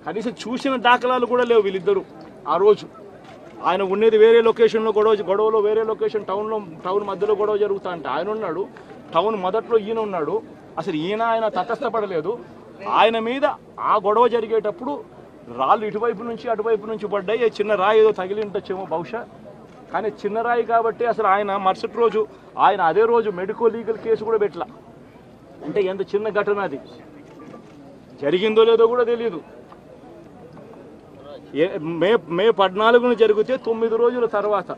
కనీసం చూసిన దాఖలాలు కూడా లేవు వీళ్ళిద్దరూ. ఆ రోజు ఆయన ఉండేది వేరే లొకేషన్లో, గొడవలో వేరే లొకేషన్, టౌన్ మధ్యలో గొడవ జరుగుతా అంటే ఆయన ఉన్నాడు, టౌన్ మొదట్లో ఈయన ఉన్నాడు. అసలు ఆయన తటస్థపడలేదు. ఆయన మీద ఆ గొడవ జరిగేటప్పుడు రాళ్ళు ఇటువైపు నుంచి అటువైపు నుంచి పడ్డాయి. చిన్న రాయి ఏదో తగిలి ఉండొచ్చేమో బహుశా, కానీ చిన్న రాయి కాబట్టి అసలు ఆయన మరుసటి రోజు ఆయన అదే రోజు మెడికో లీగల్ కేసు కూడా పెట్టలా. అంటే ఎంత చిన్న ఘటన అది, జరిగిందో లేదో కూడా తెలియదు. మే 14న జరిగితే 9 రోజుల తర్వాత,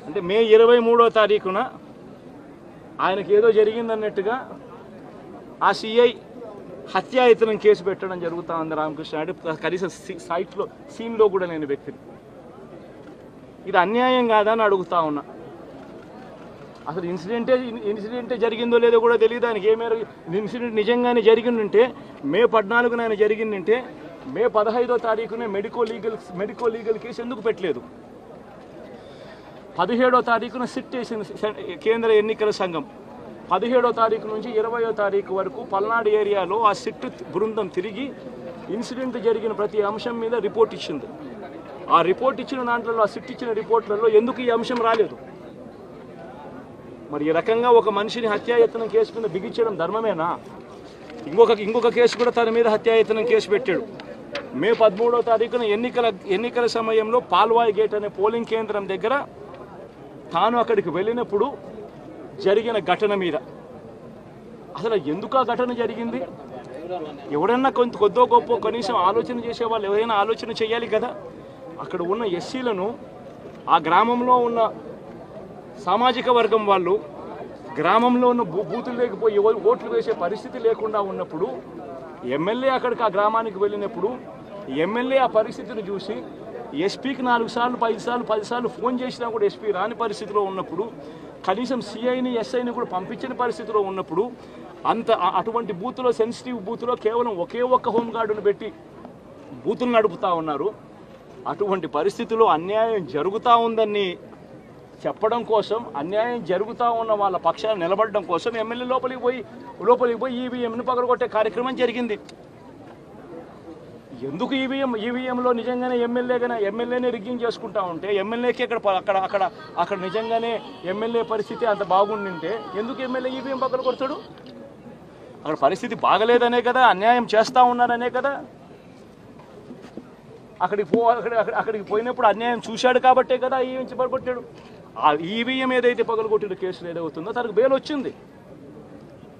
అంటే మే 23వ తారీఖున ఆయనకి ఏదో జరిగిందన్నట్టుగా ఆ సిఐ హత్యాయతనం కేసు పెట్టడం జరుగుతూ ఉంది రామకృష్ణ నాయుడు. కనీసం సీన్లో కూడా లేని వ్యక్తిని. ఇది అన్యాయం కాదని అడుగుతా ఉన్నా. అసలు ఇన్సిడెంటే జరిగిందో లేదో కూడా తెలియదు ఆయనకి. ఏ మేర ఇన్సిడెంట్ నిజంగానే జరిగిందంటే మే 14న ఆయన జరిగిందంటే మే 15వ తారీఖునే మెడికో లీగల్ కేసు ఎందుకు పెట్టలేదు? 17వ తారీఖున సిట్ వేసింది కేంద్ర ఎన్నికల సంఘం. 17వ తారీఖు నుంచి 20వ తారీఖు వరకు పల్నాడు ఏరియాలో ఆ సిట్ బృందం తిరిగి ఇన్సిడెంట్ జరిగిన ప్రతి అంశం మీద రిపోర్ట్ ఇచ్చింది. ఆ రిపోర్ట్ ఇచ్చిన దాంట్లో, ఆ సిట్ ఇచ్చిన రిపోర్ట్లలో ఎందుకు ఈ అంశం రాలేదు? మరి ఈ రకంగా ఒక మనిషిని హత్యాయత్నం కేసు మీద బిగించడం ధర్మమేనా? ఇంకొక కేసు కూడా తన మీద హత్యాయత్నం కేసు పెట్టాడు. మే 13వ తారీఖున ఎన్నికల సమయంలో పాల్వాయి గేట్ అనే పోలింగ్ కేంద్రం దగ్గర తాను అక్కడికి వెళ్ళినప్పుడు జరిగిన ఘటన మీద అసలు ఎందుకు ఆ ఘటన జరిగింది? ఎవడన్నా కొద్దో గొప్ప కనీసం ఆలోచన చేసేవాళ్ళు ఎవరైనా ఆలోచన చేయాలి కదా. అక్కడ ఉన్న ఎస్సీలను, ఆ గ్రామంలో ఉన్న సామాజిక వర్గం వాళ్ళు గ్రామంలో ఉన్న బూతులు లేకపోయి ఓట్లు వేసే పరిస్థితి లేకుండా ఉన్నప్పుడు ఎమ్మెల్యే అక్కడికి ఆ గ్రామానికి వెళ్ళినప్పుడు ఎమ్మెల్యే ఆ పరిస్థితిని చూసి ఎస్పీకి 4 సార్లు 5 సార్లు 10 సార్లు ఫోన్ చేసినా కూడా ఎస్పీ రాని పరిస్థితిలో ఉన్నప్పుడు, కనీసం సిఐని ఎస్ఐని కూడా పంపించిన పరిస్థితిలో ఉన్నప్పుడు, అటువంటి బూత్లో, సెన్సిటివ్ బూత్లో కేవలం ఒక్క హోంగార్డును పెట్టి బూతులు నడుపుతూ ఉన్నారు. అటువంటి పరిస్థితుల్లో అన్యాయం జరుగుతూ ఉందని చెప్పడం కోసం, అన్యాయం జరుగుతూ ఉన్న వాళ్ళ పక్షాన్ని నిలబడడం కోసం ఎమ్మెల్యే లోపలికి పోయి ఈవీఎంను పగలగొట్టే కార్యక్రమం జరిగింది. ఎందుకు ఈవీఎంలో నిజంగానే ఎమ్మెల్యేనే రిగ్గింగ్ చేసుకుంటా ఉంటే, ఎమ్మెల్యేకి అక్కడ నిజంగానే ఎమ్మెల్యే పరిస్థితి అంత బాగుండింటే ఎందుకు ఎమ్మెల్యే ఈవీఎం పగలగొడతాడు? అక్కడ పరిస్థితి బాగలేదనే కదా, అన్యాయం చేస్తూ ఉన్నారనే కదా. అక్కడికి పోయినప్పుడు అన్యాయం చూశాడు కాబట్టే కదా ఈవీఎం పగలగొట్టాడు. ఆ ఈవీఎం ఏదైతే పగలగొట్టిన కేసులు ఏదవుతుందో తనకు బెయిల్ వచ్చింది.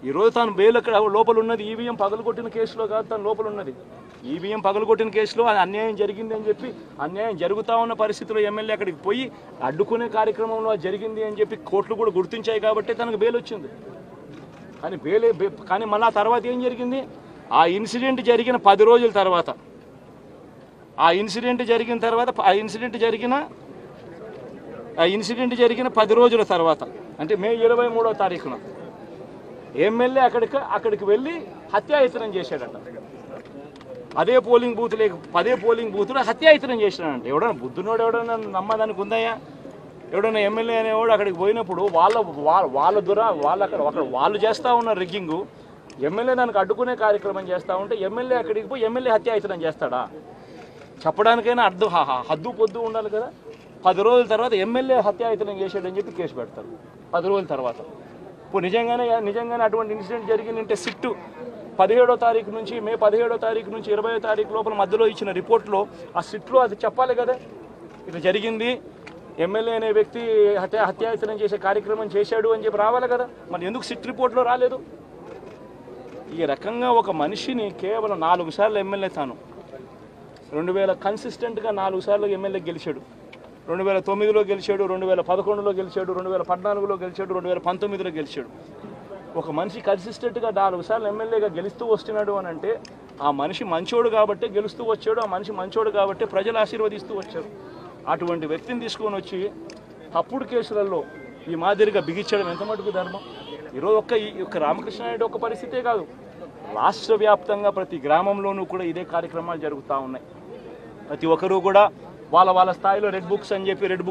ఈరోజు తాను బెయిల్ అక్కడ లోపల ఉన్నది ఈవీఎం పగలగొట్టిన కేసులో కాదు, తను లోపల ఉన్నది ఈవీఎం పగలగొట్టిన కేసులో. అన్యాయం జరిగింది అని చెప్పి, అన్యాయం జరుగుతూ ఉన్న పరిస్థితిలో ఎమ్మెల్యే అక్కడికి పోయి అడ్డుకునే కార్యక్రమంలో జరిగింది అని చెప్పి కోర్టులు కూడా గుర్తించాయి కాబట్టి తనకు బెయిల్ వచ్చింది. కానీ మళ్ళీ ఆ తర్వాత ఏం జరిగింది? ఆ ఇన్సిడెంట్ జరిగిన 10 రోజుల తర్వాత, ఆ ఇన్సిడెంట్ జరిగిన 10 రోజుల తర్వాత, అంటే మే 23వ తారీఖున ఎమ్మెల్యే అక్కడికి వెళ్ళి హత్యాయత్నం చేశాడట. అదే పోలింగ్ బూత్లో హత్యాయత్నం చేశాడంట. ఎవడన్నా బుద్ధునోడు ఎవడన్నా నమ్మదానికి ఉందయ్యా? ఎవడన్నా ఎమ్మెల్యే అనేవాడు అక్కడికి పోయినప్పుడు వాళ్ళు చేస్తూ ఉన్న రిగ్గింగు, ఎమ్మెల్యే దానికి అడ్డుకునే కార్యక్రమం చేస్తూ ఉంటే ఎమ్మెల్యే అక్కడికి పోయి ఎమ్మెల్యే హత్యాయత్నం చేస్తాడా? చెప్పడానికైనా హద్దు పొద్దు ఉండాలి కదా. 10 రోజుల తర్వాత ఎమ్మెల్యే హత్యాయత్నం చేశాడని చెప్పి కేసు పెడతారు 10 రోజుల తర్వాత. ఇప్పుడు నిజంగానే అటువంటి ఇన్సిడెంట్ జరిగిందంటే సిట్టు 17వ తారీఖు నుంచి, మే 17వ తారీఖు నుంచి 20వ తారీఖు లోపల మధ్యలో ఇచ్చిన రిపోర్ట్లో, ఆ సిట్లో అది చెప్పాలి కదా, ఇట్లా జరిగింది, ఎమ్మెల్యే అనే వ్యక్తి హత్యాయత్నం చేసే కార్యక్రమం చేశాడు అని చెప్పి రావాలి కదా. మరి ఎందుకు సిట్ రిపోర్ట్లో రాలేదు? ఈ రకంగా ఒక మనిషిని కేవలం 4 సార్లు ఎమ్మెల్యే, తాను 2000 కన్సిస్టెంట్గా 4 సార్లు ఎమ్మెల్యే గెలిచాడు. 2009లో గెలిచాడు, 2011లో గెలిచాడు, 2014లో గెలిచాడు, 2019లో గెలిచాడు. ఒక మనిషి కన్సిస్టెంట్గా 4 సార్లు ఎమ్మెల్యేగా గెలుస్తూ వస్తున్నాడు అని అంటే ఆ మనిషి మంచోడు కాబట్టి గెలుస్తూ వచ్చాడు, ఆ మనిషి మంచోడు కాబట్టి ప్రజలు ఆశీర్వదిస్తూ వచ్చారు. అటువంటి వ్యక్తిని తీసుకొని వచ్చి తప్పుడు కేసులలో ఈ మాదిరిగా బిగించడం ఎంత మటుకు ధర్మం? ఈరోజు ఒక్క రామకృష్ణ నాయుడు ఒక్క పరిస్థితే కాదు, రాష్ట్ర వ్యాప్తంగా ప్రతి గ్రామంలోనూ కూడా ఇదే కార్యక్రమాలు జరుగుతూ ఉన్నాయి. ప్రతి ఒక్కరూ కూడా వాళ్ళ స్థాయిలో రెడ్ బుక్స్ అని చెప్పి రెడ్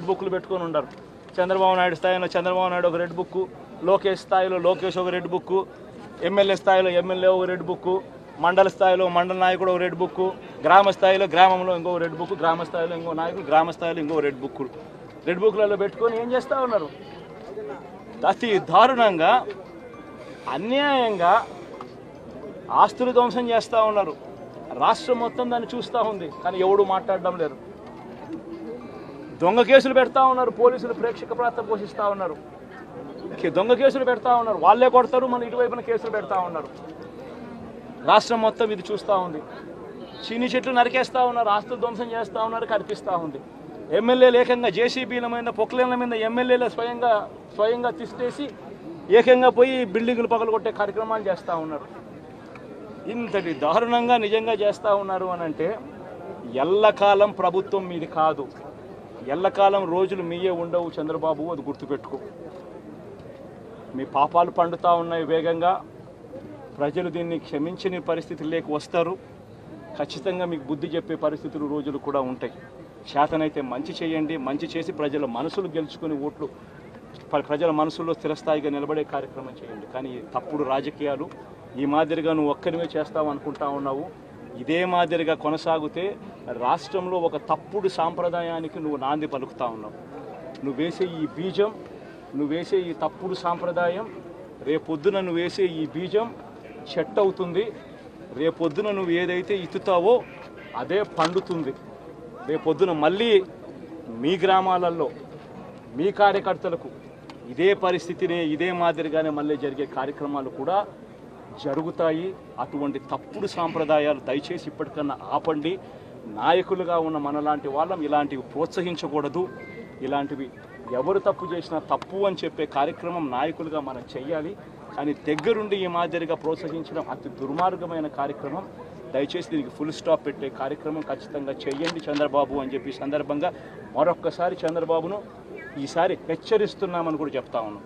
బుక్లు పెట్టుకొని ఉన్నారు. చంద్రబాబు నాయుడు స్థాయిలో చంద్రబాబు నాయుడు ఒక రెడ్ బుక్, లోకేష్ స్థాయిలో లోకేష్ ఒక రెడ్ బుక్, ఎమ్మెల్యే స్థాయిలో ఎమ్మెల్యే ఒక రెడ్ బుక్, మండల స్థాయిలో మండల నాయకుడు ఒక రెడ్ బుక్, గ్రామ స్థాయిలో గ్రామంలో ఇంకో రెడ్ బుక్, గ్రామ స్థాయిలో ఇంకో నాయకుడు, గ్రామ స్థాయిలో ఇంకో రెడ్ బుక్లలో పెట్టుకొని ఏం చేస్తూ ఉన్నారు? అతి దారుణంగా అన్యాయంగా ఆస్తులు ధ్వంసం చేస్తూ ఉన్నారు. రాష్ట్రం మొత్తం దాన్ని చూస్తూ ఉంది, కానీ ఎవడు మాట్లాడడం లేదు. దొంగ కేసులు పెడతా ఉన్నారు, పోలీసులు ప్రేక్షక పాత్ర పోషిస్తూ ఉన్నారు. దొంగ కేసులు పెడతా ఉన్నారు, వాళ్ళే కొడతారు, మన ఇటువైపున కేసులు పెడతా ఉన్నారు. రాష్ట్రం మొత్తం ఇది చూస్తూ ఉంది. చీని చెట్లు నరికేస్తూ ఉన్నారు, ఆస్తులు ధ్వంసం చేస్తూ ఉన్నారు, కనిపిస్తూ ఉంది. ఎమ్మెల్యేలు ఏకంగా జేసీబీల మీద పొక్లేన్ల మీద ఎమ్మెల్యేలు స్వయంగా తీసేసి ఏకంగా పోయి బిల్డింగులు పగలగొట్టే కార్యక్రమాలు చేస్తూ ఉన్నారు. ఇంతటి దారుణంగా నిజంగా చేస్తూ ఉన్నారు అని అంటే ఎల్లకాలం ప్రభుత్వం మీది కాదు, ఎల్లకాలం రోజులు మీయే ఉండవు చంద్రబాబు, అది గుర్తుపెట్టుకో. మీ పాపాలు పండుతూ ఉన్నాయి వేగంగా. ప్రజలు దీన్ని క్షమించని పరిస్థితుల్లోకి వస్తారు. ఖచ్చితంగా మీకు బుద్ధి చెప్పే పరిస్థితులు రోజులు కూడా ఉంటాయి. శాతనైతే మంచి చేయండి, మంచి చేసి ప్రజల మనసులు గెలుచుకుని ఓట్లు ప్రజల మనసుల్లో స్థిరస్థాయిగా నిలబడే కార్యక్రమం చేయండి. కానీ తప్పుడు రాజకీయాలు ఈ మాదిరిగా నువ్వు ఒక్కరిమే చేస్తావు అనుకుంటా ఉన్నావు. ఇదే మాదిరిగా కొనసాగితే రాష్ట్రంలో ఒక తప్పుడు సాంప్రదాయానికి నువ్వు నాంది పలుకుతా ఉన్నావు. నువ్వు వేసే ఈ బీజం, నువ్వు వేసే ఈ తప్పుడు సాంప్రదాయం, రేపొద్దున నువ్వు వేసే ఈ బీజం చెట్టు అవుతుంది. రేపొద్దున నువ్వు ఏదైతే ఇత్తుతావో అదే పండుతుంది. రేపొద్దున మళ్ళీ మీ గ్రామాలలో మీ కార్యకర్తలకు ఇదే పరిస్థితినే ఇదే మాదిరిగానే మళ్ళీ జరిగే కార్యక్రమాలు కూడా జరుగుతాయి. అటువంటి తప్పుడు సాంప్రదాయాలు దయచేసి ఇప్పటికన్నా ఆపండి. నాయకులుగా ఉన్న మనలాంటి వాళ్ళం ఇలాంటివి ప్రోత్సహించకూడదు. ఇలాంటివి ఎవరు తప్పు చేసినా తప్పు అని చెప్పే కార్యక్రమం నాయకులుగా మనం చెయ్యాలి. కానీ దగ్గరుండి ఈ మాదిరిగా ప్రోత్సహించడం అతి దుర్మార్గమైన కార్యక్రమం. దయచేసి దీనికి ఫుల్ స్టాప్ పెట్టే కార్యక్రమం ఖచ్చితంగా చేయండి చంద్రబాబు అని చెప్పి సందర్భంగా మరొక్కసారి చంద్రబాబును ఈసారి హెచ్చరిస్తున్నామని కూడా చెప్తా ఉన్నాం.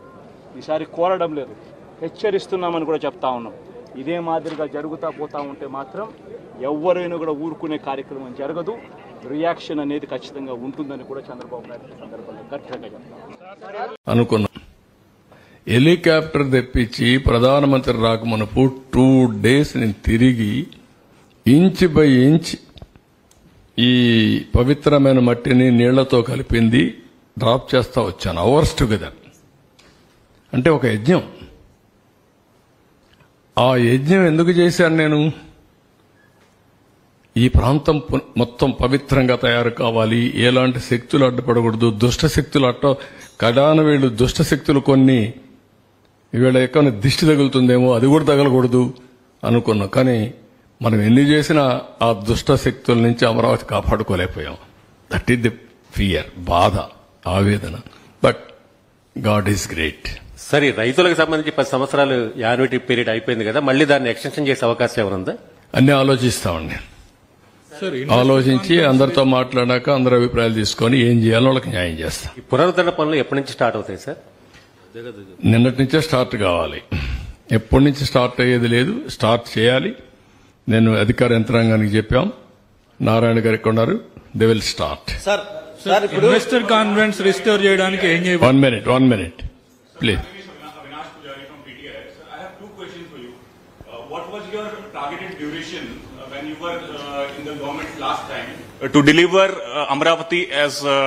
ఈసారి కోరడం లేదు, హెచ్చరిస్తున్నామని కూడా చెప్తా ఉన్నాం. ఇదే మాదిరిగా జరుగుతూ పోతూ ఉంటే మాత్రం ఎవరైనా కూడా ఊరుకునే కార్యక్రమం జరగదు. రియాక్షన్ అనేది ఖచ్చితంగా ఉంటుందని కూడా చంద్రబాబు నాయుడు సందర్భంగా గట్టిగా చెప్తాం అనుకున్నాం. హెలికాప్టర్ తెప్పించి ప్రధానమంత్రి రాకమునుపు 2 days నేను తిరిగి ఇంచ్ బై ఇంచ్ ఈ పవిత్రమైన మట్టిని నీళ్లతో కలిపింది డ్రాప్ చేస్తా వచ్చాను. Hours together. అంటే ఒక యజ్ఞం. ఆ యజ్ఞం ఎందుకు చేశాను నేను? ఈ ప్రాంతం మొత్తం పవిత్రంగా తయారు కావాలి, ఎలాంటి శక్తులు అడ్డుపడకూడదు, దుష్ట శక్తులు కడాన వీళ్ళు దుష్ట శక్తులు కొన్ని వీళ్ళ ఎక్కడ దిష్టి తగులుతుందేమో అది కూడా తగలకూడదు అనుకున్నాం. కానీ మనం ఎన్ని చేసినా ఆ దుష్ట శక్తుల నుంచి అమరావతి కాపాడుకోలేకపోయాం. దట్ ఈస్ ది ఫియర్, బాధ, ఆవేదన. But god is great. సరే, రైతులకు సంబంధించి 10 సంవత్సరాలు యాన్యుటీ పీరియడ్ అయిపోయింది కదా, మళ్ళీ దాన్ని ఎక్స్టెన్షన్ చేసే అవకాశం ఏమనుందా? అన్ని ఆలోచిస్తామండి. ఆలోచించి అందరితో మాట్లాడాక అందరి అభిప్రాయాలు తీసుకొని ఏం చేయాలో వాళ్ళకి న్యాయం చేస్తాం. ఈ పునరుద్ధరణ పనులు ఎప్పటి నుంచి స్టార్ట్ అవుతాయి సార్? నిన్నటి నుంచే స్టార్ట్ కావాలి. ఎప్పటి నుంచి స్టార్ట్ అయ్యేది లేదు, స్టార్ట్ చేయాలి. నేను అధికార యంత్రాంగానికి చెప్పాం, నారాయణ గారు ఉన్నారు, they will start. Investor confidence restore చేయడానికి ఏం చేయాలి? 1 minute please. when you were in the government last time to deliver Amravati as a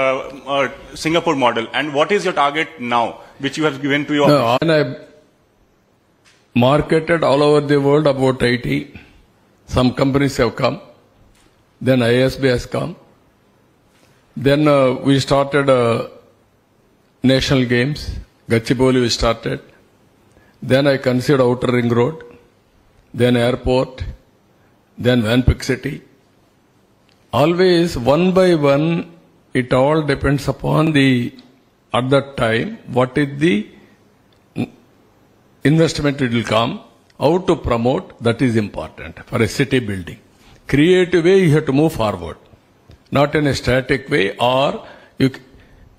Singapore model, and what is your target now which you have given to your and I marketed all over the world about 80. Some companies have come, then ISB has come, then we started national games, Gachibowli we started, then I considered outer ring road, then airport, then Vanpik City. Always one by one, it all depends upon at that time, what is the investment it will come, how to promote, that is important for a city building. Creative way, you have to move forward, not in a static way, or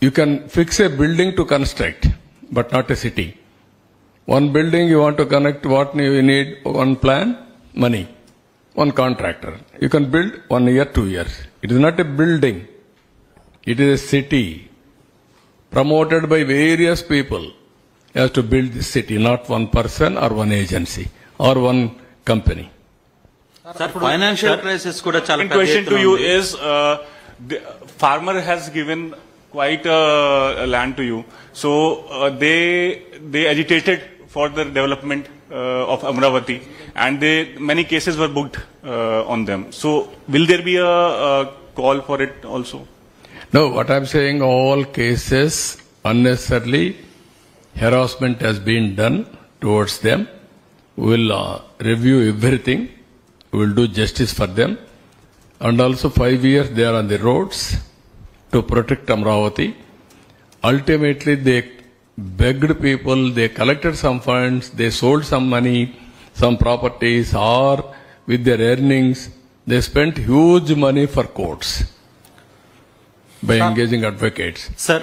you can fix a building to construct, but not a city. One building you want to connect, what you need? One plan, money. One contractor. You can build 1 year, 2 years. It is not a building. It is a city promoted by various people. You have to build this city, not one person or one agency or one company. Financial crisis కూడా చాలా Second పెద్ద question to ఎత్తున you ఉంది. is, the farmer has given quite a land to you, so they agitated for the development of Amravati, and many cases were booked on them. So will there be a call for it also? No, what I'm saying, all cases unnecessarily harassment has been done towards them. We will review everything. We will do justice for them. And also 5 years they are on the roads to protect Amravati. Ultimately they begged people, they collected some funds, they sold some money, some properties, or with their earnings, they spent huge money for courts by engaging advocates. Sir,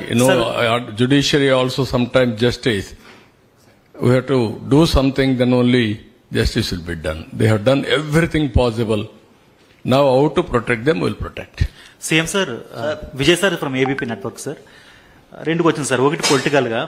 Judiciary also sometimes justice. We have to do something, then only justice will be done. They have done everything possible. Now how to protect them, we'll protect. CM sir, Vijay sir from ABP network sir. 2 questions sir. ఒకటి political గా